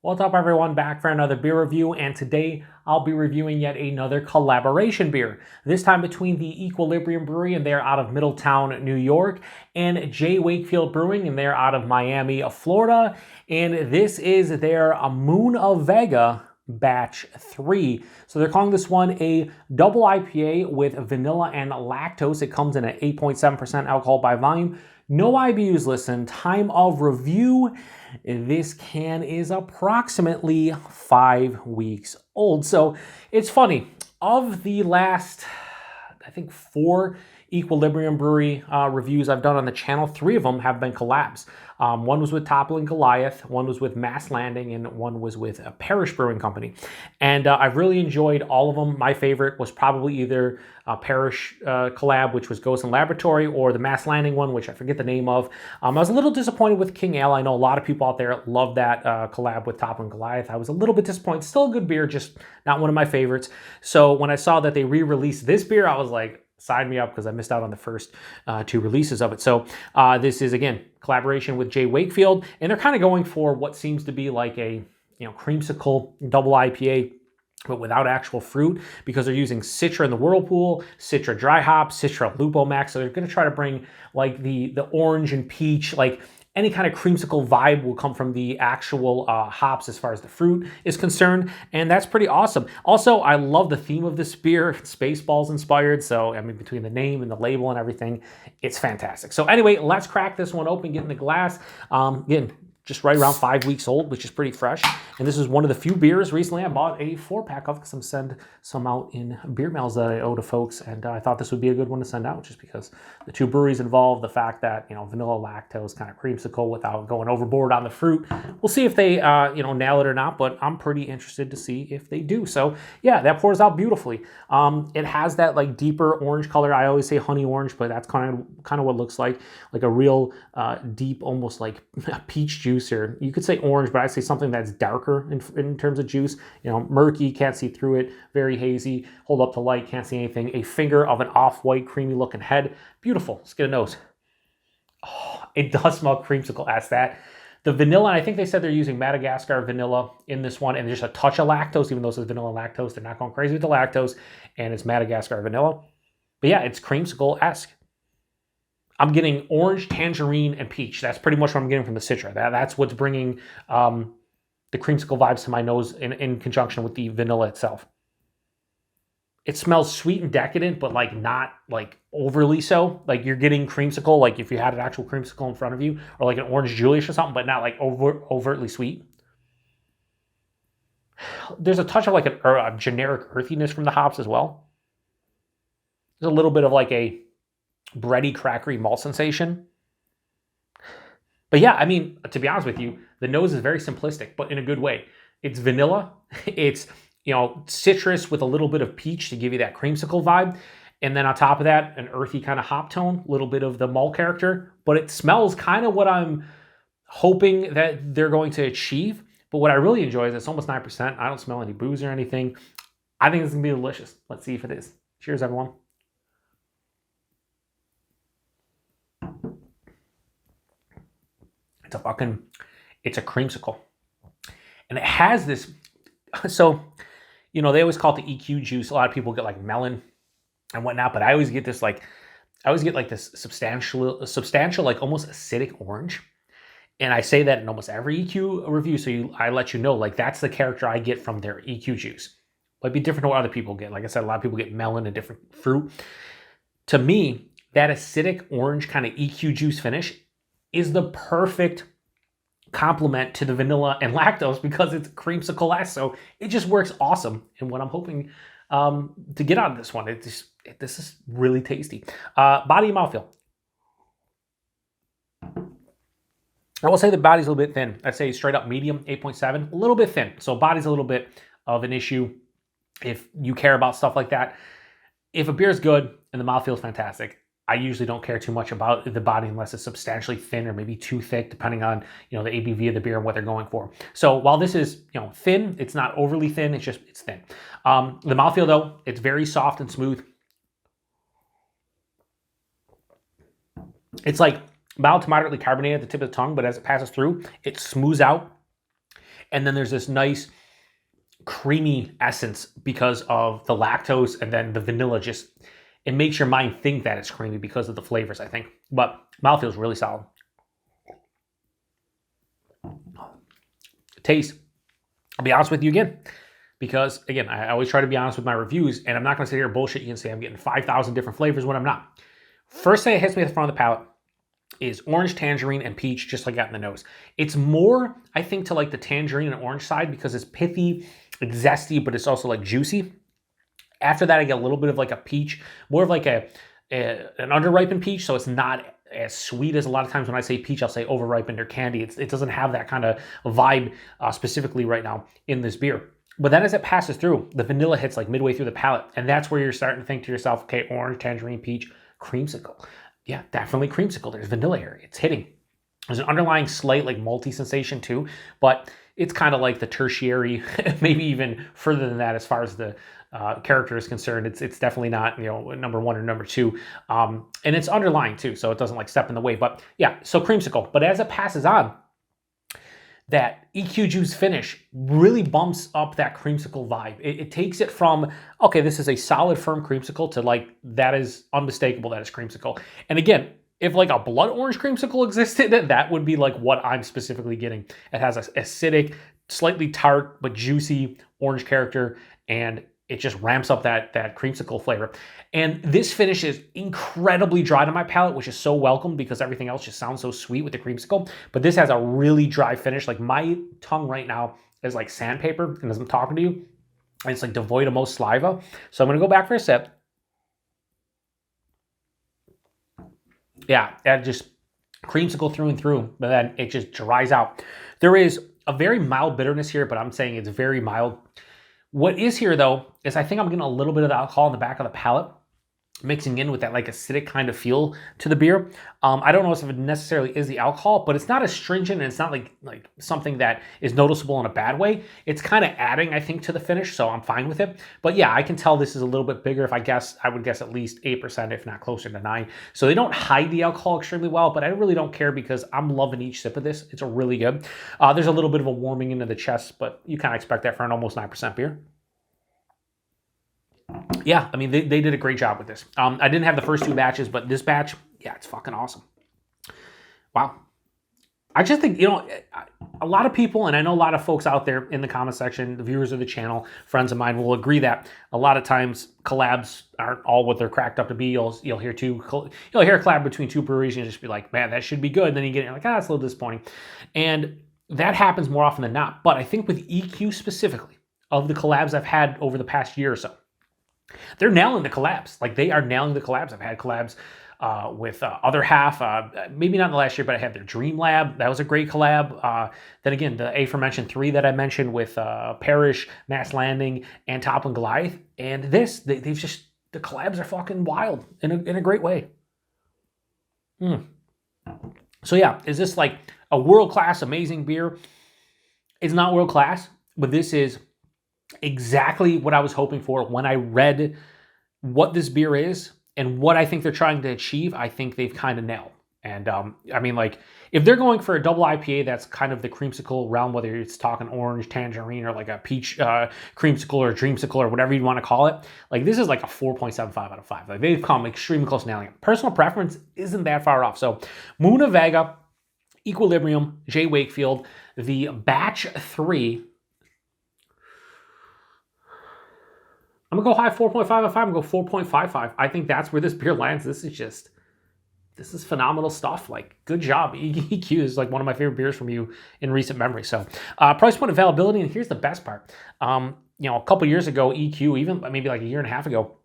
What's up everyone, back for another beer review, and today I'll be reviewing yet another collaboration beer. This time between the Equilibrium Brewery, and they're out of Middletown, New York, and J Wakefield Brewing, and they're out of Miami, Florida. And this is their Moon of Vega batch 3. So they're calling this one a double IPA with vanilla and lactose. It comes in at 8.7% alcohol by volume. No IBUs, listen. Time of review, this can is approximately 5 weeks old. So it's funny, of the last, I think 4 Equilibrium Brewery reviews I've done on the channel, 3 of them have been collabs. One was with Toppling Goliath, one was with Mass Landing, and one was with a Parish Brewing Company. And I've really enjoyed all of them. My favorite was probably either Parish collab, which was Ghost and Laboratory, or the Mass Landing one, which I forget the name of. I was a little disappointed with King Ale. I know a lot of people out there love that collab with Toppling Goliath. I was a little bit disappointed. Still a good beer, just not one of my favorites. So when I saw that they re-released this beer, I was like, sign me up, because I missed out on the first 2 releases of it. So this is, again, collaboration with J Wakefield, and they're kind of going for what seems to be like a creamsicle double IPA, but without actual fruit, because they're using Citra in the whirlpool, Citra dry hop, Citra LUPOMAX. So they're going to try to bring like the orange and peach, like any kind of creamsicle vibe will come from the actual hops as far as the fruit is concerned, and that's pretty awesome. Also, I love the theme of this beer. It's Spaceballs inspired, so I mean, between the name and the label and everything, it's fantastic. So anyway, let's crack this one open, get in the glass. Again, just right around 5 weeks old, which is pretty fresh. And this is one of the few beers recently I bought a 4-pack of, because I'm sending some out in beer mails that I owe to folks. And I thought this would be a good one to send out, just because the 2 breweries involved, the fact that, vanilla lactose kind of creamsicle without going overboard on the fruit. We'll see if they, nail it or not, but I'm pretty interested to see if they do. So yeah, that pours out beautifully. It has that like deeper orange color. I always say honey orange, but that's kind of what it looks like a real deep, almost like peach juice. Or you could say orange, but I'd say something that's darker in terms of juice. Murky, can't see through it, very hazy, hold up to light, can't see anything. A finger of an off-white, creamy looking head. Beautiful. Let's get a nose. Oh, it does smell creamsicle as that. The vanilla, I think they said they're using Madagascar vanilla in this one, and there's a touch of lactose, even though it's vanilla and lactose. They're not going crazy with the lactose, and it's Madagascar vanilla. But yeah, it's creamsicle-esque. I'm getting orange, tangerine, and peach. That's pretty much what I'm getting from the Citra. That's what's bringing the creamsicle vibes to my nose in conjunction with the vanilla itself. It smells sweet and decadent, but like not like overly so. Like you're getting creamsicle, like if you had an actual creamsicle in front of you, or like an orange Julius or something, but not like overtly sweet. There's a touch of like a generic earthiness from the hops as well. There's a little bit of like a bready, crackery malt sensation. But yeah, I mean, to be honest with you, the nose is very simplistic, but in a good way. It's vanilla. It's, citrus with a little bit of peach to give you that creamsicle vibe. And then on top of that, an earthy kind of hop tone, a little bit of the malt character. But it smells kind of what I'm hoping that they're going to achieve. But what I really enjoy is it's almost 9%. I don't smell any booze or anything. I think it's going to be delicious. Let's see if it is. Cheers, everyone. It's a creamsicle. And it has this, so, they always call it the EQ juice. A lot of people get like melon and whatnot, but I always get this this substantial, like almost acidic orange. And I say that in almost every EQ review, so I let you know, like that's the character I get from their EQ juice. Might be different to what other people get. Like I said, a lot of people get melon and different fruit. To me, that acidic orange kind of EQ juice finish is the perfect complement to the vanilla and lactose, because it's creamsicle-esque. So it just works awesome. And what I'm hoping to get out of this one, this is really tasty. Body and mouthfeel. I will say the body's a little bit thin. I'd say straight up medium, 8.7, a little bit thin. So body's a little bit of an issue if you care about stuff like that. If a beer's good and the mouthfeel is fantastic, I usually don't care too much about the body unless it's substantially thin or maybe too thick, depending on the ABV of the beer and what they're going for. So while this is thin, it's not overly thin. It's thin. The mouthfeel though, it's very soft and smooth. It's like mild to moderately carbonated at the tip of the tongue, but as it passes through, it smooths out. And then there's this nice creamy essence because of the lactose, and then the vanilla it makes your mind think that it's creamy because of the flavors, I think. But mouth feels really solid. Taste, I'll be honest with you again, because again, I always try to be honest with my reviews, and I'm not going to sit here and bullshit you and say I'm getting 5,000 different flavors when I'm not. First thing that hits me at the front of the palate is orange, tangerine, and peach, just like that in the nose. It's more, I think, to like the tangerine and orange side because it's pithy, it's zesty, but it's also like juicy. After that, I get a little bit of like a peach, more of like an underripened peach, so it's not as sweet as a lot of times when I say peach, I'll say overripened or candy. It doesn't have that kind of vibe specifically right now in this beer. But then as it passes through, the vanilla hits like midway through the palate, and that's where you're starting to think to yourself, okay, orange, tangerine, peach, creamsicle. Yeah, definitely creamsicle. There's vanilla here. It's hitting. There's an underlying slight like malty sensation too, but it's kind of like the tertiary, maybe even further than that as far as the character is concerned. It's definitely not, you know, number one or number two, and it's underlying too, so it doesn't like step in the way. But yeah, so creamsicle. But as it passes on, that EQ juice finish really bumps up that creamsicle vibe. It takes it from, okay, this is a solid, firm creamsicle to like, that is unmistakable, that is creamsicle. And again, if like a blood orange creamsicle existed, that would be like what I'm specifically getting. It has an acidic, slightly tart, but juicy orange character, and it just ramps up that creamsicle flavor. And this finish is incredibly dry to my palate, which is so welcome because everything else just sounds so sweet with the creamsicle. But this has a really dry finish. Like my tongue right now is like sandpaper, and as I'm talking to you, it's like devoid of most saliva. So I'm gonna go back for a sip. Yeah, that just creamsicle through and through, but then it just dries out. There is a very mild bitterness here, but I'm saying it's very mild. What is here though, is I think I'm getting a little bit of the alcohol in the back of the palate, mixing in with that like acidic kind of feel to the beer. I don't know if it necessarily is the alcohol, but it's not as stringent, and it's not like something that is noticeable in a bad way. It's kind of adding, I think, to the finish, so I'm fine with it. But yeah, I can tell this is a little bit bigger. If I would guess at least 8%, if not closer to 9. So they don't hide the alcohol extremely well, but I really don't care because I'm loving each sip of this. It's really good. There's a little bit of a warming into the chest, but you kind of expect that for an almost 9% beer. Yeah, I mean, they did a great job with this. I didn't have the first two batches, but this batch, yeah, it's fucking awesome. Wow. I just think, you know, a lot of people, and I know a lot of folks out there in the comment section, the viewers of the channel, friends of mine, will agree that a lot of times collabs aren't all what they're cracked up to be. You'll hear a collab between two breweries and you just be like, man, that should be good. And then you get it, like, that's a little disappointing. And that happens more often than not. But I think with EQ specifically, of the collabs I've had over the past year or so, they're nailing the collabs. Like, they are nailing the collabs. I've had collabs with Other Half, maybe not in the last year, but I had their Dream Lab. That was a great collab. Then again, the aforementioned 3 that I mentioned with Parish, Mass Landing, and Toppling Goliath. And this, the collabs are fucking wild in a great way. So yeah, is this like a world-class, amazing beer? It's not world-class, but this is exactly what I was hoping for when I read what this beer is and what I think they're trying to achieve. I think they've kind of nailed. And I mean, like, if they're going for a double IPA, that's kind of the creamsicle realm, whether it's talking orange, tangerine, or like a peach creamsicle or dreamsicle or whatever you want to call it, like, this is like a 4.75 out of 5. Like, they've come extremely close to nailing it. Personal preference isn't that far off. So Moon of Vega, Equilibrium, J. Wakefield, the batch 3. I'm going to go high 4.5 out of 5. I'm going to go 4.55. I think that's where this beer lands. This is phenomenal stuff. Like, good job. EQ is like one of my favorite beers from you in recent memory. So price point availability, and here's the best part. You know, a couple years ago, EQ, even maybe like a year and a half ago,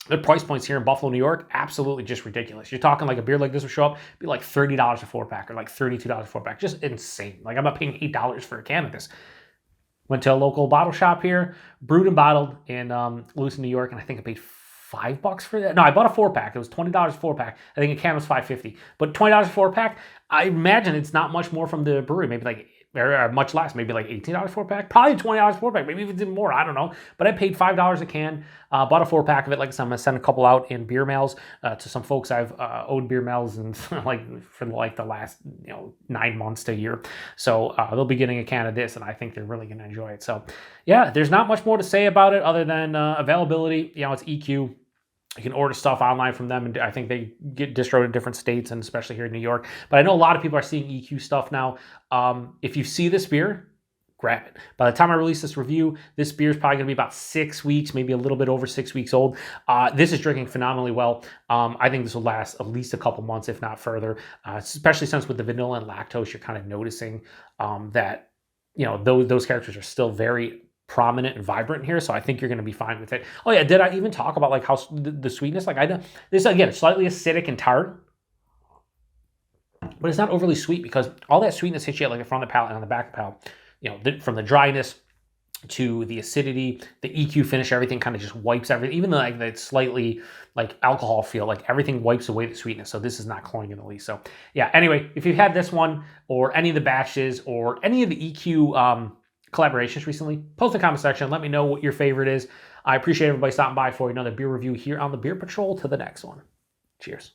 the price points here in Buffalo, New York, absolutely just ridiculous. You're talking like a beer like this would show up, be like $30 a 4-pack or like $32 a 4-pack. Just insane. Like, I'm not paying $8 for a can of this. Went to a local bottle shop here, brewed and bottled in Lewiston, New York, and I think I paid $5 for that. No, I bought a 4-pack. It was $20 a 4-pack. I think a can was $5.50. But $20 a 4-pack, I imagine it's not much more from the brewery. Maybe like or much less, maybe like $18 4-pack, probably $20 4-pack, maybe even more, I don't know. But I paid $5 a can, bought a 4-pack of it. Like I said, I'm gonna send a couple out in beer mails to some folks I've owed beer mails and like for like the last 9 months to a year. So they'll be getting a can of this, and I think they're really gonna enjoy it. So yeah, there's not much more to say about it other than availability. It's EQ. You can order stuff online from them, and I think they get distroed in different states, and especially here in New York. But I know a lot of people are seeing EQ stuff now. If you see this beer, grab it. By the time I release this review, this beer is probably going to be about 6 weeks, maybe a little bit over 6 weeks old. This is drinking phenomenally well. I think this will last at least a couple months, if not further, especially since with the vanilla and lactose, you're kind of noticing that those characters are still very prominent and vibrant here, so I think you're going to be fine with it. Oh yeah, did I even talk about like how the sweetness? Like I know this again, slightly acidic and tart, but it's not overly sweet because all that sweetness hits you at like the front of the palate and on the back of the palate. From the dryness to the acidity, the EQ finish, everything kind of just wipes everything. Even though like that slightly like alcohol feel, like everything wipes away the sweetness. So this is not cloying in the least. So yeah. Anyway, if you've had this one or any of the batches or any of the EQ collaborations recently, post in the comment section. Let me know what your favorite is. I appreciate everybody stopping by for another beer review here on the Beer Patrol. To the next one. Cheers.